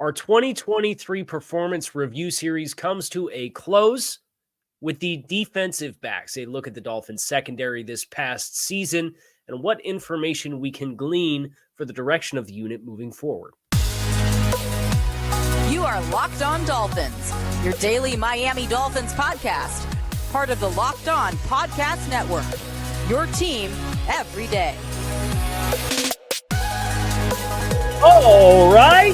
Our 2023 performance review series comes to a close with the defensive backs. A look at the Dolphins secondary this past season and what information we can glean for the direction of the unit moving forward. You are Locked On Dolphins, your daily Miami Dolphins podcast, part of the Locked On Podcast Network, your team every day. All right,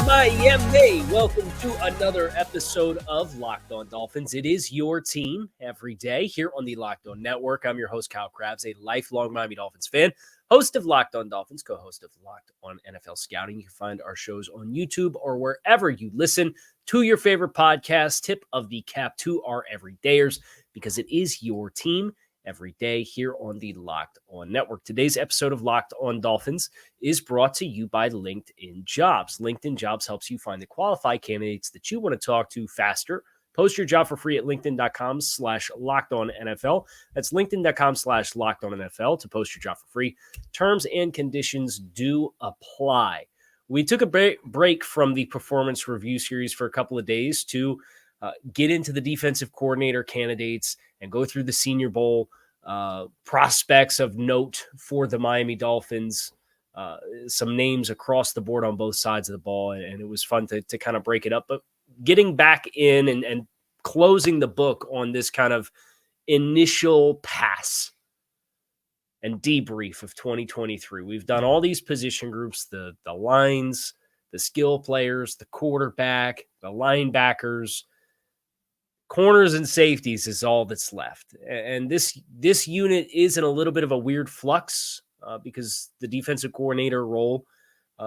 Miami, welcome to another episode of Locked On Dolphins. It is your team every day here on the Locked On Network. I'm your host, Kyle Krabs, a lifelong Miami Dolphins fan, host of Locked On Dolphins, co-host of Locked On NFL Scouting. You can find our shows on YouTube or wherever you listen to your favorite podcast. Tip of the cap to our everydayers, because it is your team every day here on the Locked On Network. Today's episode of Locked On Dolphins is brought to you by LinkedIn Jobs. LinkedIn Jobs helps you find the qualified candidates that you want to talk to faster. Post your job for free at linkedin.com/LockedOnNFL. That's linkedin.com/LockedOnNFL to post your job for free. Terms and conditions do apply. We took a break from the performance review series for a couple of days to get into the defensive coordinator candidates and go through the Senior Bowl prospects of note for the Miami Dolphins, some names across the board on both sides of the ball, and it was fun to kind of break it up. But getting back in and closing the book on this kind of initial pass and debrief of 2023. We've done all these position groups, the lines, the skill players, the quarterback, the linebackers, corners and safeties is all that's left. And this unit is in a little bit of a weird flux because the defensive coordinator role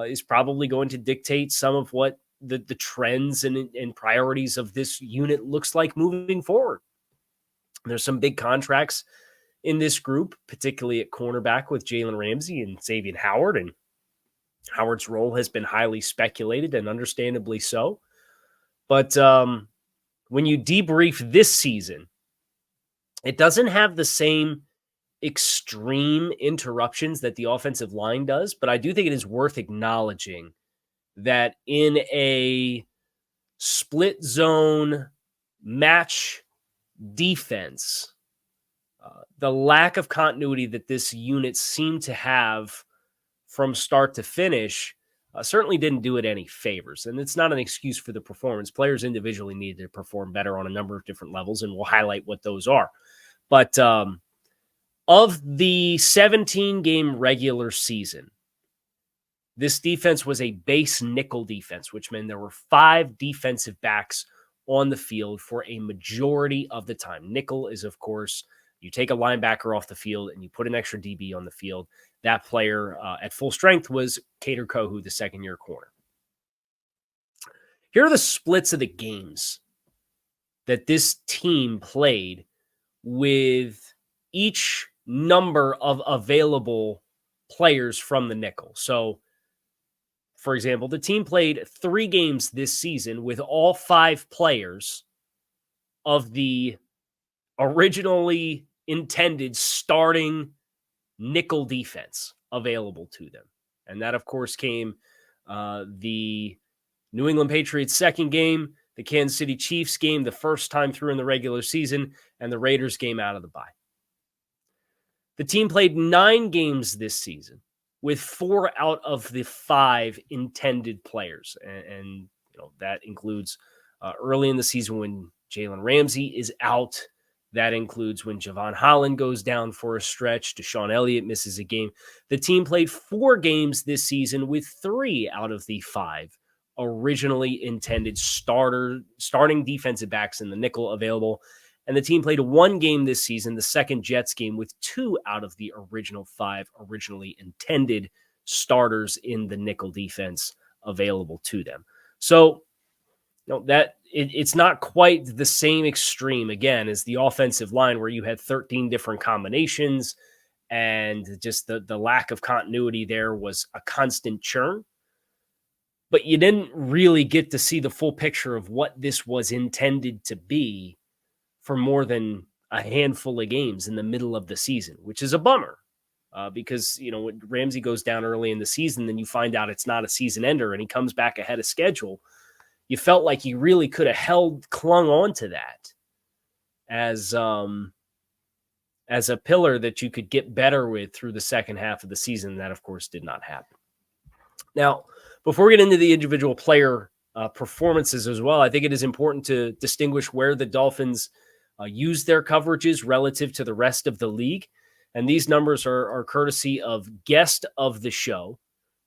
is probably going to dictate some of what the trends and priorities of this unit looks like moving forward. There's some big contracts in this group, particularly at cornerback with Jalen Ramsey and Xavier Howard. And Howard's role has been highly speculated, and understandably so. But when you debrief this season, it doesn't have the same extreme interruptions that the offensive line does, but I do think it is worth acknowledging that in a split zone match defense, the lack of continuity that this unit seemed to have from start to finish certainly didn't do it any favors. And it's not an excuse for the performance. Players individually need to perform better on a number of different levels, and we'll highlight what those are. But of the 17-game regular season, this defense was a base nickel defense, which meant there were 5 defensive backs on the field for a majority of the time. Nickel is, of course, you take a linebacker off the field and you put an extra DB on the field. That player at full strength was Kader Kohou, the second-year corner. Here are the splits of the games that this team played with each number of available players from the nickel. So, for example, the team played 3 games this season with all 5 players of the originally intended starting nickel defense available to them. And that, of course, came the New England Patriots second game, the Kansas City Chiefs game the first time through in the regular season, and the Raiders game out of the bye. The team played 9 games this season with 4 out of the 5 intended players. And that includes early in the season when Jalen Ramsey is out. That includes when Javon Holland goes down for a stretch, Deshaun Elliott misses a game. The team played 4 games this season with 3 out of the 5 originally intended starting defensive backs in the nickel available. And the team played 1 game this season, the second Jets game, with 2 out of the original 5 originally intended starters in the nickel defense available to them. So, that it's not quite the same extreme, again, as the offensive line where you had 13 different combinations and just the lack of continuity there was a constant churn. But you didn't really get to see the full picture of what this was intended to be for more than a handful of games in the middle of the season, which is a bummer because, when Ramsey goes down early in the season, then you find out it's not a season ender and he comes back ahead of schedule. You felt like he really could have clung on to that as a pillar that you could get better with through the second half of the season. That, of course, did not happen. Now, before we get into the individual player performances as well, I think it is important to distinguish where the Dolphins use their coverages relative to the rest of the league. And these numbers are courtesy of guest of the show,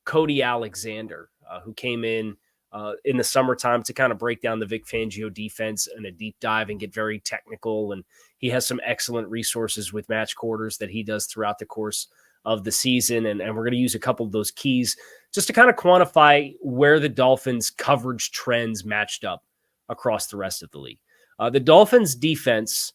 Cody Alexander, who came in the summertime to kind of break down the Vic Fangio defense in a deep dive and get very technical. And he has some excellent resources with match quarters that he does throughout the course of the season. And we're going to use a couple of those keys just to kind of quantify where the Dolphins' coverage trends matched up across the rest of the league. The Dolphins' defense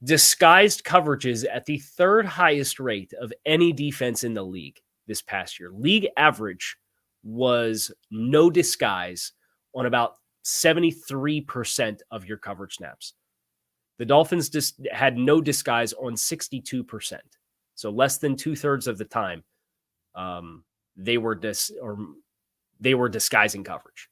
disguised coverages at the third highest rate of any defense in the league this past year. League average was no disguise on about 73% of your coverage snaps. The Dolphins just had no disguise on 62%. So less than 2/3 of the time, they were disguising coverage.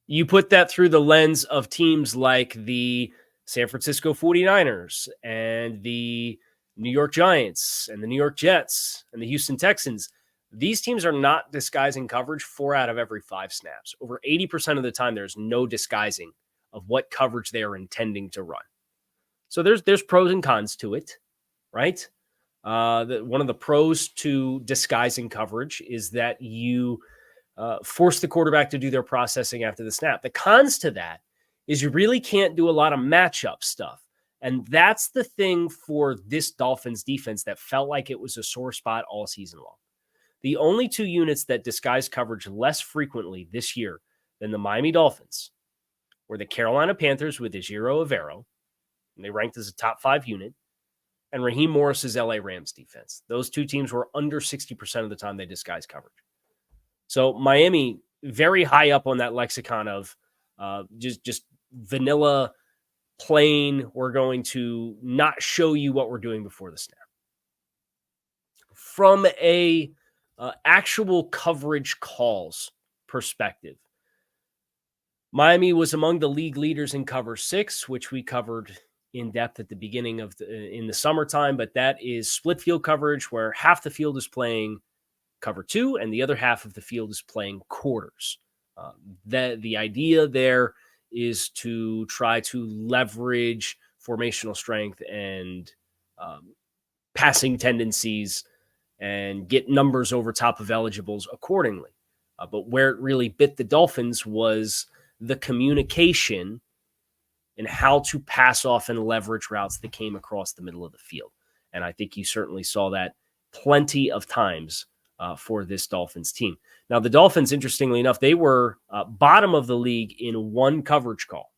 You put that through the lens of teams like the San Francisco 49ers and the New York Giants and the New York Jets and the Houston Texans. These teams are not disguising coverage 4 out of every 5 snaps. Over 80% of the time, there's no disguising of what coverage they are intending to run. So there's pros and cons to it, right? One of the pros to disguising coverage is that you force the quarterback to do their processing after the snap. The cons to that is you really can't do a lot of matchup stuff. And that's the thing for this Dolphins defense that felt like it was a sore spot all season long. The only 2 units that disguise coverage less frequently this year than the Miami Dolphins were the Carolina Panthers with Ejiro Evero, and they ranked as a top 5 unit, and Raheem Morris's LA Rams defense. Those 2 teams were under 60% of the time they disguise coverage. So Miami, very high up on that lexicon of just vanilla, plain, we're going to not show you what we're doing before the snap. From a actual coverage calls perspective, Miami was among the league leaders in cover 6, which we covered in depth at the beginning of in the summertime, but that is split field coverage where half the field is playing cover 2 and the other half of the field is playing quarters. The idea there is to try to leverage formational strength and passing tendencies and get numbers over top of eligibles accordingly. But where it really bit the Dolphins was the communication and how to pass off and leverage routes that came across the middle of the field. And I think you certainly saw that plenty of times for this Dolphins team. Now, the Dolphins, interestingly enough, they were bottom of the league in one coverage call.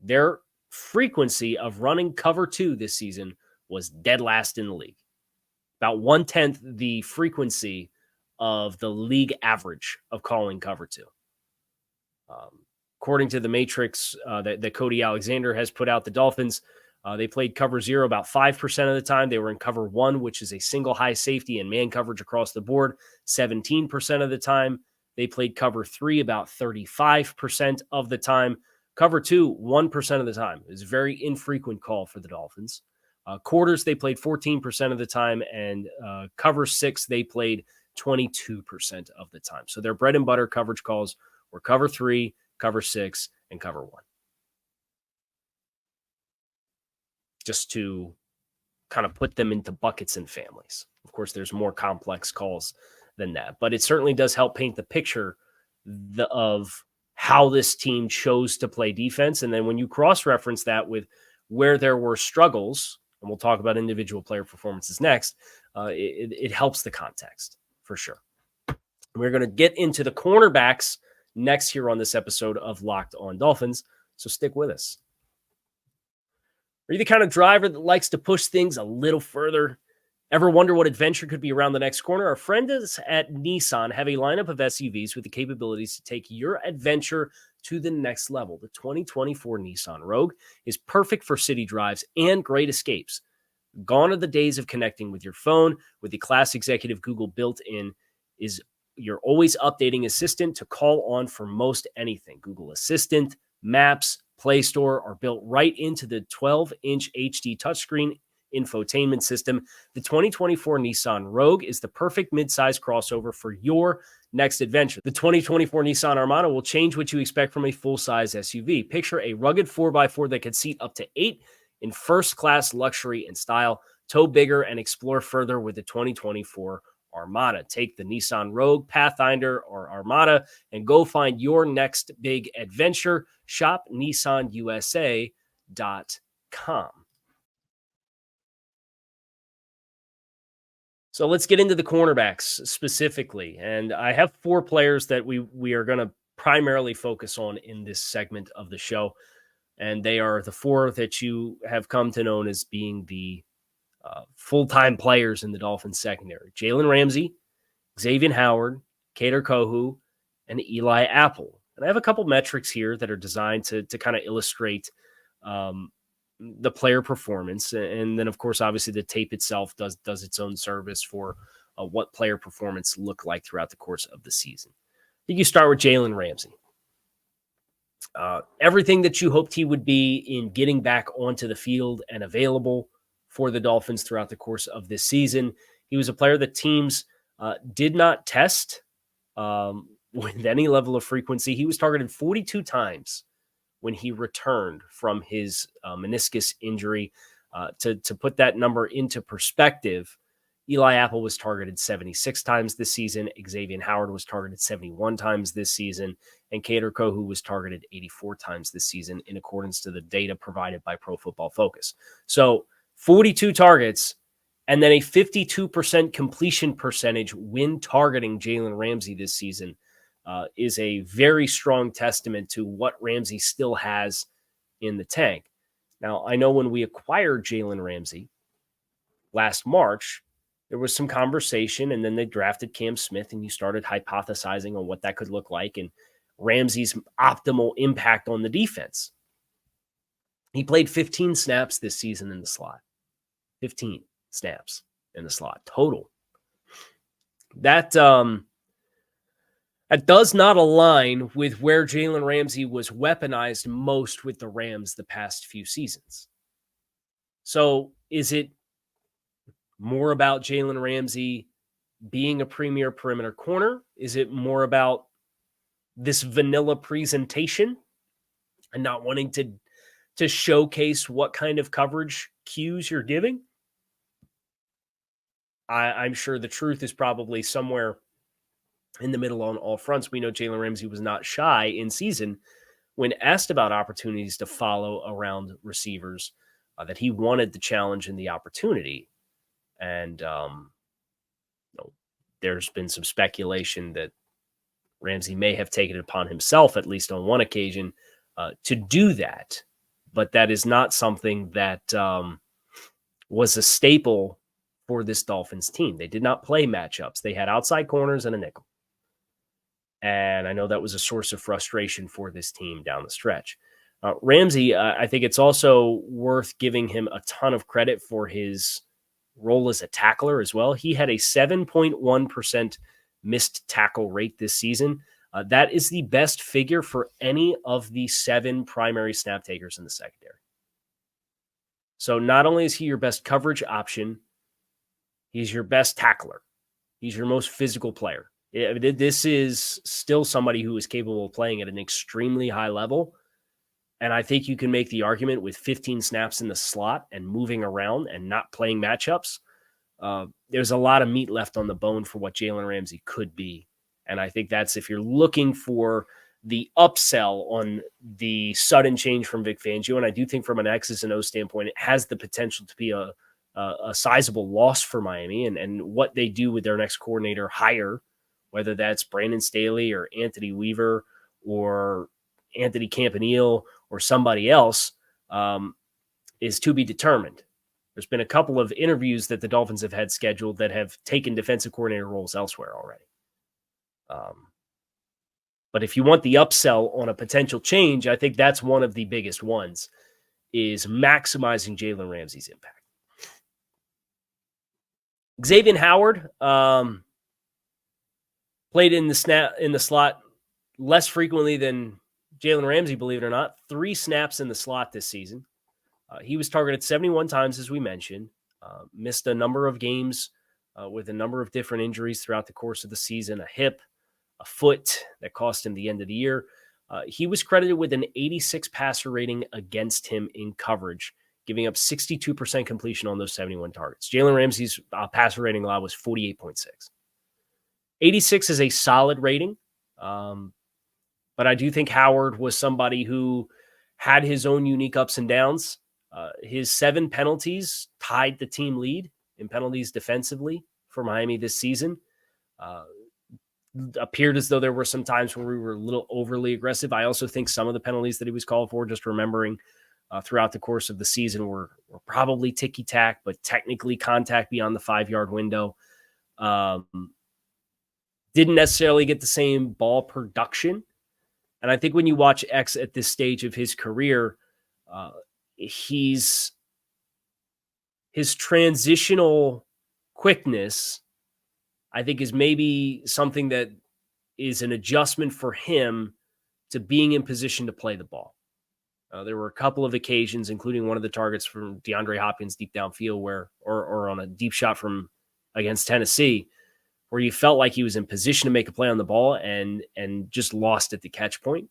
Their frequency of running cover 2 this season was dead last in the league. About 1/10 the frequency of the league average of calling cover 2. According to the matrix that Cody Alexander has put out, the Dolphins, they played cover 0 about 5% of the time. They were in cover 1, which is a single high safety and man coverage across the board, 17% of the time. They played cover 3 about 35% of the time. Cover 2, 1% of the time. It was a very infrequent call for the Dolphins. Quarters, they played 14% of the time, and cover 6, they played 22% of the time. So their bread and butter coverage calls were cover 3, cover 6, and cover 1. Just to kind of put them into buckets and families. Of course, there's more complex calls than that, but it certainly does help paint the picture of how this team chose to play defense. And then when you cross-reference that with where there were struggles, and we'll talk about individual player performances next, it helps the context for sure. We're going to get into the cornerbacks next here on this episode of Locked On Dolphins, so stick with us. Are you the kind of driver that likes to push things a little further? Ever wonder what adventure could be around the next corner? Our friends at Nissan have a lineup of SUVs with the capabilities to take your adventure to the next level. The 2024 Nissan Rogue is perfect for city drives and great escapes. Gone are the days of connecting with your phone. With the class executive Google built in is your always updating assistant to call on for most anything. Google Assistant, Maps, Play Store are built right into the 12-inch HD touchscreen infotainment system. The 2024 Nissan Rogue is the perfect midsize crossover for your next adventure. The 2024 Nissan Armada will change what you expect from a full-size SUV. Picture a rugged 4x4 that can seat up to 8 in first-class luxury and style. Tow bigger and explore further with the 2024 Armada. Take the Nissan Rogue, Pathfinder, or Armada and go find your next big adventure. Shop nissanusa.com. So let's get into the cornerbacks specifically. And I have 4 players that we are going to primarily focus on in this segment of the show. And they are the 4 that you have come to know as being the full-time players in the Dolphins secondary: Jalen Ramsey, Xavier Howard, Kader Kohu, and Eli Apple. And I have a couple metrics here that are designed to kind of illustrate the player performance. And then, of course, obviously the tape itself does its own service for what player performance looked like throughout the course of the season. I think you start with Jalen Ramsey. Everything that you hoped he would be in getting back onto the field and available for the Dolphins throughout the course of this season. He was a player that teams did not test with any level of frequency. He was targeted 42 times when he returned from his meniscus injury. To put that number into perspective, Eli Apple was targeted 76 times this season. Xavier Howard was targeted 71 times this season. And Kader Kohu was targeted 84 times this season in accordance to the data provided by Pro Football Focus. So 42 targets and then a 52% completion percentage when targeting Jalen Ramsey this season is a very strong testament to what Ramsey still has in the tank. Now, I know when we acquired Jalen Ramsey last March, there was some conversation, and then they drafted Cam Smith, and you started hypothesizing on what that could look like and Ramsey's optimal impact on the defense. He played 15 snaps this season in the slot. 15 snaps in the slot total. That does not align with where Jalen Ramsey was weaponized most with the Rams the past few seasons. So is it more about Jalen Ramsey being a premier perimeter corner? Is it more about this vanilla presentation and not wanting to showcase what kind of coverage cues you're giving? I'm sure the truth is probably somewhere in the middle on all fronts. We know Jalen Ramsey was not shy in season when asked about opportunities to follow around receivers, that he wanted the challenge and the opportunity. And there's been some speculation that Ramsey may have taken it upon himself, at least on one occasion, to do that. But that is not something that was a staple for this Dolphins team. They did not play matchups. They had outside corners and a nickel. And I know that was a source of frustration for this team down the stretch. Ramsey, I think it's also worth giving him a ton of credit for his role as a tackler as well. He had a 7.1% missed tackle rate this season. That is the best figure for any of the 7 primary snap takers in the secondary. So not only is he your best coverage option, he's your best tackler. He's your most physical player. This is still somebody who is capable of playing at an extremely high level. And I think you can make the argument with 15 snaps in the slot and moving around and not playing matchups. There's a lot of meat left on the bone for what Jalen Ramsey could be. And I think that's, if you're looking for the upsell on the sudden change from Vic Fangio, and I do think from an X's and O's standpoint, it has the potential to be a sizable loss for Miami, and what they do with their next coordinator hire, whether that's Brandon Staley or Anthony Weaver or Anthony Campanile or somebody else, is to be determined. There's been a couple of interviews that the Dolphins have had scheduled that have taken defensive coordinator roles elsewhere already. But if you want the upsell on a potential change, I think that's one of the biggest ones, is maximizing Jalen Ramsey's impact. Xavier Howard played in the slot less frequently than Jalen Ramsey, believe it or not. 3 snaps in the slot this season. He was targeted 71 times, as we mentioned. Missed a number of games with a number of different injuries throughout the course of the season, a hip, a foot that cost him the end of the year. He was credited with an 86 passer rating against him in coverage, giving up 62% completion on those 71 targets. Jalen Ramsey's passer rating allowed was 48.6. 86 is a solid rating, but I do think Howard was somebody who had his own unique ups and downs. His 7 penalties tied the team lead in penalties defensively for Miami this season. Appeared as though there were some times where we were a little overly aggressive. I also think some of the penalties that he was called for, just remembering throughout the course of the season, were probably ticky-tack, but technically contact beyond the 5-yard window. Didn't necessarily get the same ball production. And I think when you watch X at this stage of his career, his transitional quickness, I think, is maybe something that is an adjustment for him to being in position to play the ball. There were a couple of occasions, including one of the targets from DeAndre Hopkins deep downfield, or on a deep shot from against Tennessee, where you felt like he was in position to make a play on the ball and just lost at the catch point.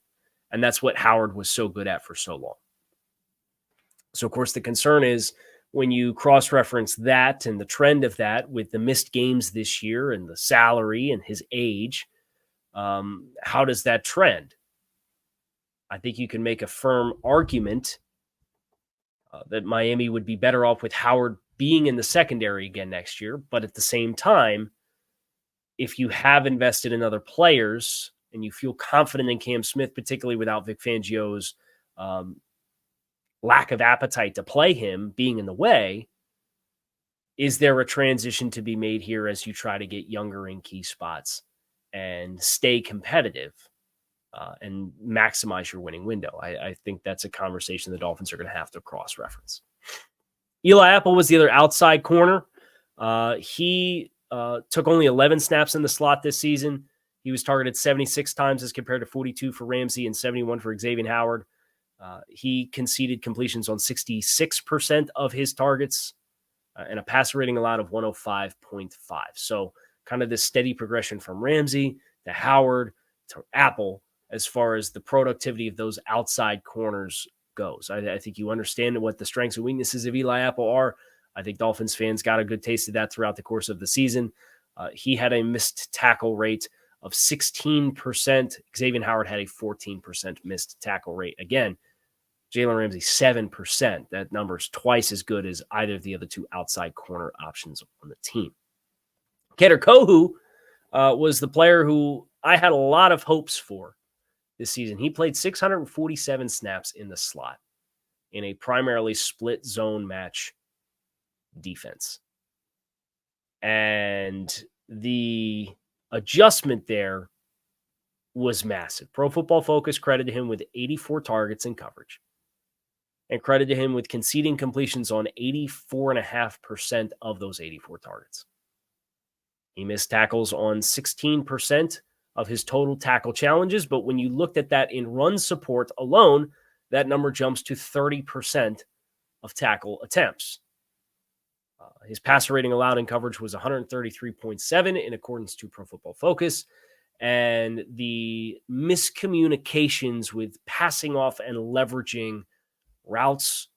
And that's what Howard was so good at for so long. So, of course, the concern is when you cross-reference that and the trend of that with the missed games this year and the salary and his age, how does that trend? I think you can make a firm argument that Miami would be better off with Howard being in the secondary again next year. But at the same time, if you have invested in other players and you feel confident in Cam Smith, particularly without Vic Fangio's lack of appetite to play him being in the way, is there a transition to be made here as you try to get younger in key spots and stay competitive and maximize your winning window? I think that's a conversation the Dolphins are going to have to cross-reference. Eli Apple was the other outside corner. He took only 11 snaps in the slot this season. He was targeted 76 times as compared to 42 for Ramsey and 71 for Xavier Howard. He conceded completions on 66% of his targets and a passer rating allowed of 105.5. So kind of this steady progression from Ramsey to Howard to Apple as far as the productivity of those outside corners goes. I think you understand what the strengths and weaknesses of Eli Apple are. I think Dolphins fans got a good taste of that throughout the course of the season. He had a missed tackle rate of 16%. Xavier Howard had a 14% missed tackle rate. Again, Jalen Ramsey, 7%. That number is twice as good as either of the other two outside corner options on the team. Kader Kohu was the player who I had a lot of hopes for this season. He played 647 snaps in the slot in a primarily split zone match defense. And the adjustment there was massive. Pro Football Focus credited him with 84 targets in coverage and credited him with conceding completions on 84.5% of those 84 targets. He missed tackles on 16% of his total tackle challenges, but when you looked at that in run support alone, that number jumps to 30% of tackle attempts. His passer rating allowed in coverage was 133.7 in accordance to Pro Football Focus, and the miscommunications with passing off and leveraging routes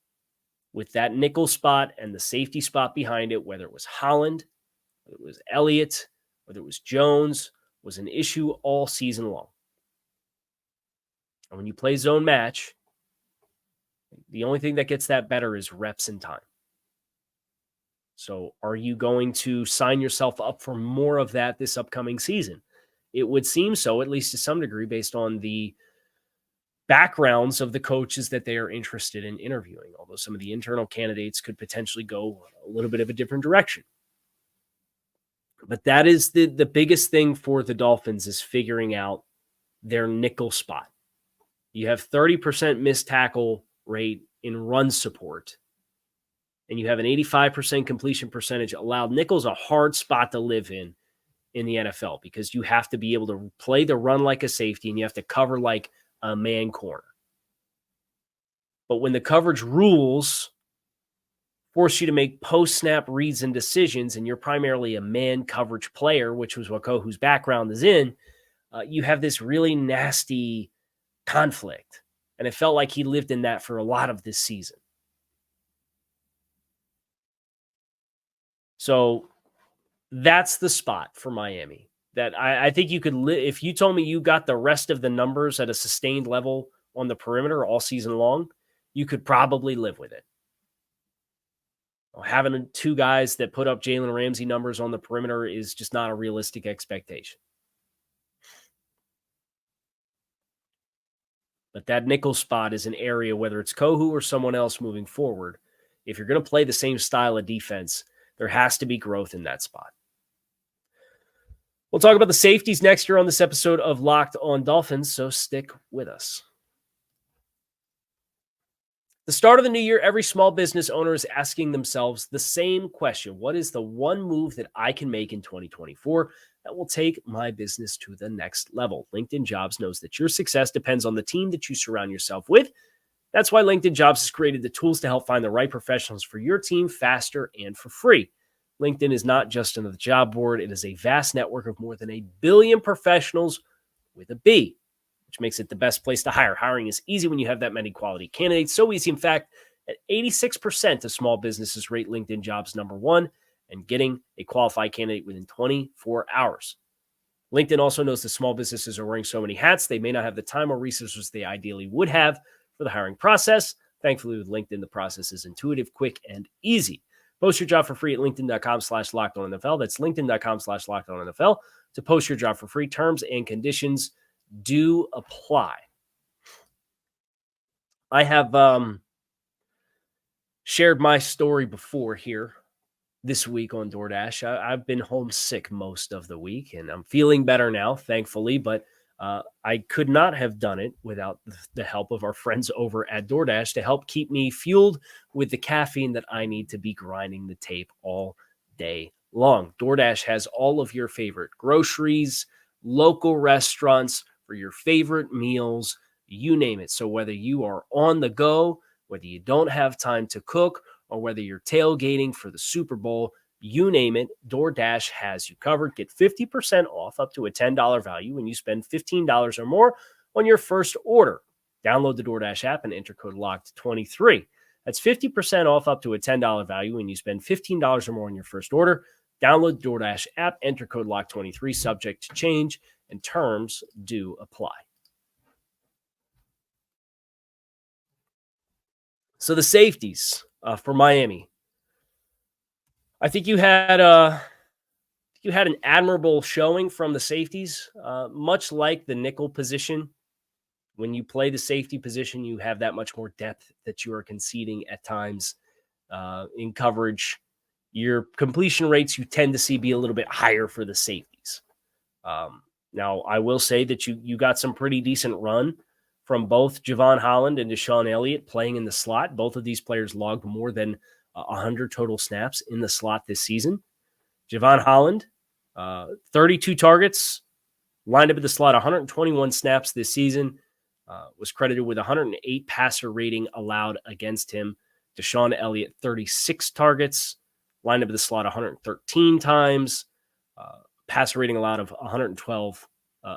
with that nickel spot and the safety spot behind it, whether it was Holland, whether it was Elliott, whether it was Jones, was an issue all season long. And when you play zone match, the only thing that gets that better is reps and time. So are you going to sign yourself up for more of that this upcoming season? It would seem so, at least to some degree, based on the backgrounds of the coaches that they are interested in interviewing, although some of the internal candidates could potentially go a little bit of a different direction. But that is the biggest thing for the Dolphins, is figuring out their nickel spot. You have 30% missed tackle rate in run support. and you have an 85% completion percentage allowed, nickel's a hard spot to live in the NFL because you have to be able to play the run like a safety and you have to cover like a man corner. But when the coverage rules force you to make post-snap reads and decisions, and you're primarily a man coverage player, which was what Kohu's background is in, you have this really nasty conflict. And it felt like he lived in that for a lot of this season. So that's the spot for Miami that I think you could if you told me you got the rest of the numbers at a sustained level on the perimeter all season long, you could probably live with it. Having two guys that put up Jalen Ramsey numbers on the perimeter is just not a realistic expectation. But that nickel spot is an area, whether it's Kohu or someone else moving forward, if you're going to play the same style of defense, there has to be growth in that spot. We'll talk about the safeties next year on this episode of Locked on Dolphins, so stick with us. The start of the new year, every small business owner is asking themselves the same question. What is the one move that I can make in 2024 that will take my business to the next level? LinkedIn Jobs knows that your success depends on the team that you surround yourself with. That's why LinkedIn Jobs has created the tools to help find the right professionals for your team faster and for free. LinkedIn is not just another job board. It is a vast network of more than 1 billion professionals with a B, which makes it the best place to hire. Hiring is easy when you have that many quality candidates. So easy, in fact, that 86% of small businesses rate LinkedIn Jobs number one and getting a qualified candidate within 24 hours. LinkedIn also knows that small businesses are wearing so many hats, they may not have the time or resources they ideally would have for the hiring process. Thankfully, with LinkedIn, the process is intuitive, quick, and easy. Post your job for free at linkedin.com/lockedonnfl. That's linkedin.com/lockedonnfl to post your job for free. Terms and conditions do apply. I have shared my story before here this week on DoorDash. I've been homesick most of the week, and I'm feeling better now, thankfully, but I could not have done it without the help of our friends over at DoorDash to help keep me fueled with the caffeine that I need to be grinding the tape all day long. DoorDash has all of your favorite groceries, local restaurants for your favorite meals, you name it. So whether you are on the go, whether you don't have time to cook, or whether you're tailgating for the Super Bowl, you name it, DoorDash has you covered. Get 50% off up to a $10 value when you spend $15 or more on your first order. Download the DoorDash app and enter code LOCKED23. That's 50% off up to a $10 value when you spend $15 or more on your first order. Download the DoorDash app, enter code LOCKED23, subject to change, and terms do apply. So the safeties for Miami. I think you had an admirable showing from the safeties, much like the nickel position. When you play the safety position, you have that much more depth that you are conceding at times in coverage. Your completion rates you tend to see be a little bit higher for the safeties. Now, I will say that you got some pretty decent run from both Javon Holland and Deshaun Elliott playing in the slot. Both of these players logged more than 100 total snaps in the slot this season. Javon Holland, 32 targets, lined up at the slot, 121 snaps this season, was credited with 108 passer rating allowed against him. Deshaun Elliott, 36 targets, lined up at the slot 113 times, passer rating allowed of 112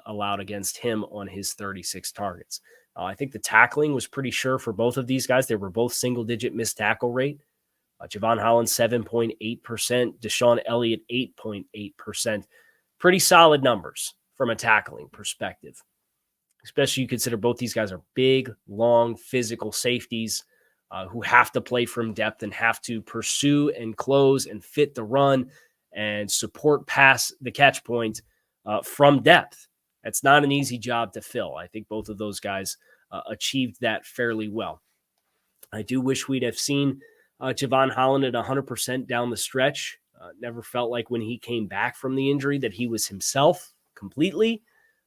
allowed against him on his 36 targets. I think the tackling was pretty sure for both of these guys. They were both single-digit missed tackle rate. Javon Holland, 7.8%. Deshaun Elliott, 8.8%. Pretty solid numbers from a tackling perspective. Especially you consider both these guys are big, long, physical safeties who have to play from depth and have to pursue and close and fit the run and support pass the catch point from depth. That's not an easy job to fill. I think both of those guys achieved that fairly well. I do wish we'd have seen Javon Holland at 100% down the stretch. Never felt like when he came back from the injury that he was himself completely.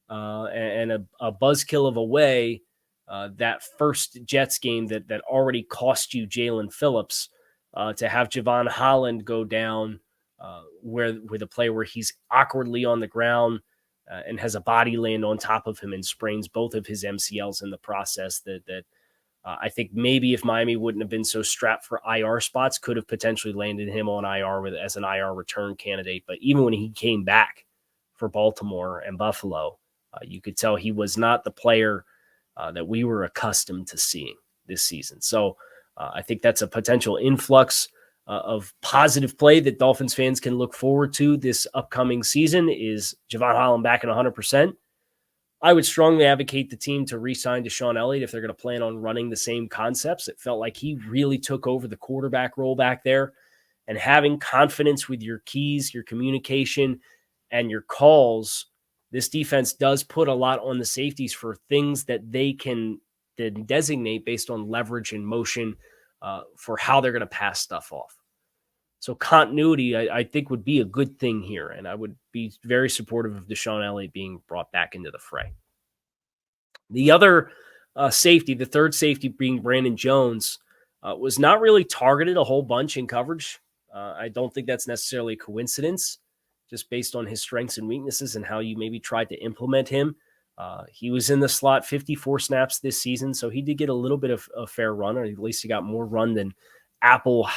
And a buzzkill of a way, that first Jets game that already cost you Jalen Phillips to have Javon Holland go down with a play where he's awkwardly on the ground and has a body land on top of him and sprains both of his MCLs in the process that I think maybe if Miami wouldn't have been so strapped for IR spots, could have potentially landed him on IR as an IR return candidate. But even when he came back for Baltimore and Buffalo, you could tell he was not the player that we were accustomed to seeing this season. So I think that's a potential influx of positive play that Dolphins fans can look forward to this upcoming season is Javon Holland back at 100%. I would strongly advocate the team to re-sign Deshaun Elliott if they're going to plan on running the same concepts. It felt like he really took over the quarterback role back there, and having confidence with your keys, your communication, and your calls. This defense does put a lot on the safeties for things that they can then designate based on leverage and motion for how they're going to pass stuff off. So continuity, I think, would be a good thing here, and I would be very supportive of Deshaun Elliott being brought back into the fray. The other safety, the third safety being Brandon Jones, was not really targeted a whole bunch in coverage. I don't think that's necessarily a coincidence, just based on his strengths and weaknesses and how you maybe tried to implement him. He was in the slot 54 snaps this season, so he did get a little bit of a fair run, or at least he got more run than Apple,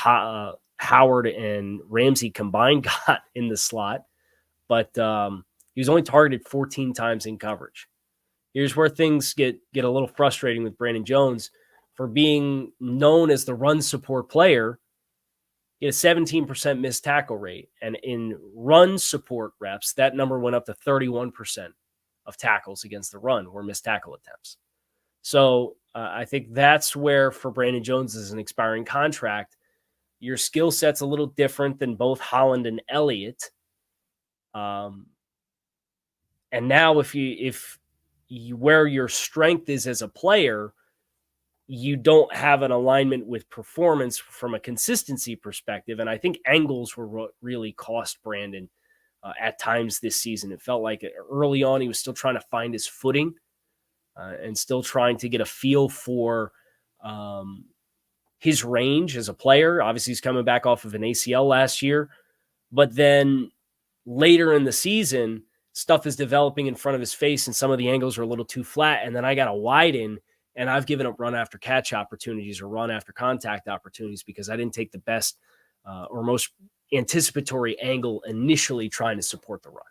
Howard, and Ramsey combined got in the slot. But he was only targeted 14 times in coverage. Here's where things get a little frustrating with Brandon Jones. For being known as the run support player, he had a 17% missed tackle rate. And in run support reps, that number went up to 31% of tackles against the run were missed tackle attempts. So I think that's where, for Brandon Jones as an expiring contract, your skill set's a little different than both Holland and Elliott. And now if you where your strength is as a player, you don't have an alignment with performance from a consistency perspective. And I think angles were what really cost Brandon at times this season. It felt like early on he was still trying to find his footing and still trying to get a feel for his range as a player. Obviously, he's coming back off of an ACL last year. But then later in the season, stuff is developing in front of his face and some of the angles are a little too flat. And then I got to widen, and I've given up run after catch opportunities or run after contact opportunities because I didn't take the best or most anticipatory angle initially trying to support the run.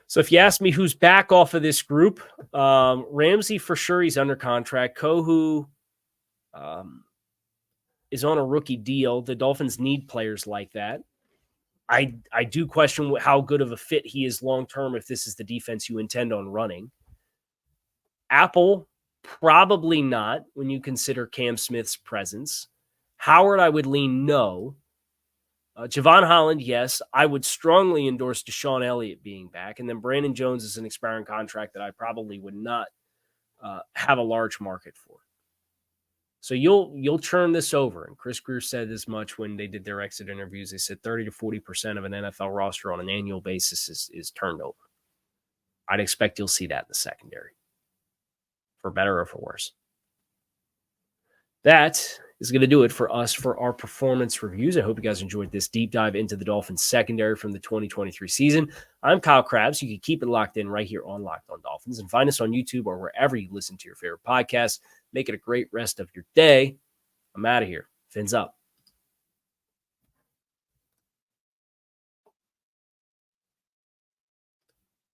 So if you ask me who's back off of this group, Ramsey for sure, he's under contract. Kohu is on a rookie deal. The Dolphins need players like that. I do question how good of a fit he is long-term if this is the defense you intend on running. Apple, probably not when you consider Cam Smith's presence. Howard, I would lean no. Javon Holland, yes. I would strongly endorse Deshaun Elliott being back. And then Brandon Jones is an expiring contract that I probably would not have a large market for. So you'll churn this over. And Chris Greer said as much when they did their exit interviews. They said 30 to 40% of an NFL roster on an annual basis is turned over. I'd expect you'll see that in the secondary, for better or for worse. That is going to do it for us for our performance reviews. I hope you guys enjoyed this deep dive into the Dolphins secondary from the 2023 season. I'm Kyle Krabs. You can keep it locked in right here on Locked On Dolphins and find us on YouTube or wherever you listen to your favorite podcasts. Make it a great rest of your day. I'm out of here. Fins up.